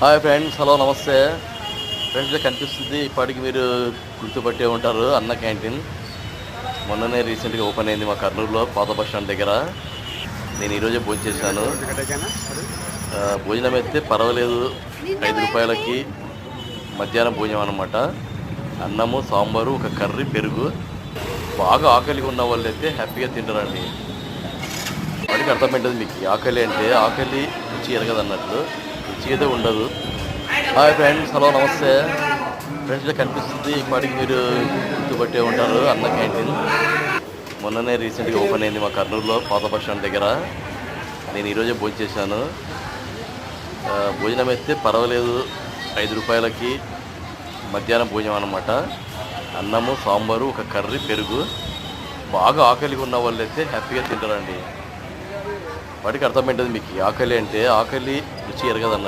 Hi friends, hello నమస్తే friends. కనిపిస్తుంది ఇప్పటికి మీరు గుర్తుపట్టే ఉంటారు, అన్న క్యాంటీన్. మొన్ననే రీసెంట్గా ఓపెన్ అయింది మా కర్నూలులో పాత బస్ స్టాండ్ దగ్గర. నేను ఈరోజే భోజనం చేశాను. భోజనం అయితే పర్వాలేదు, 5 రూపాయలకి మధ్యాహ్నం భోజనం అనమాట. అన్నము, సాంబారు, ఒక కర్రీ, పెరుగు. బాగా ఆకలిగా ఉన్న వాళ్ళు అయితే హ్యాపీగా తింటారండి. వాటికి అర్థమైంటుంది మీకు, ఆకలి అంటే ఆకలి రుచి ఎరగదు అన్నట్లు. రుచి అయితే ఉండదు. హాయ్ ఫ్రెండ్స్, హలో నమస్తే ఫ్రెండ్స్. కనిపిస్తుంది ఇప్పటికి మీరు గుర్తుపట్టే ఉంటారు, అన్న క్యాంటీన్. మొన్ననే రీసెంట్గా ఓపెన్ అయింది మా కర్నూలులో పాత బస్ స్టాండ్ దగ్గర. నేను ఈరోజే భోజనం చేశాను. భోజనం అయితే పర్వాలేదు, 5 రూపాయలకి మధ్యాహ్నం భోజనం అనమాట. అన్నము, సాంబారు, ఒక కర్రీ, పెరుగు. బాగా ఆకలిగా ఉన్న వాళ్ళు అయితే హ్యాపీగా తింటారండి. వాటికి అర్థమైంటుంది మీకు, ఆకలి అంటే ఆకలి రుచి ఎరగదు అన్నట్టు.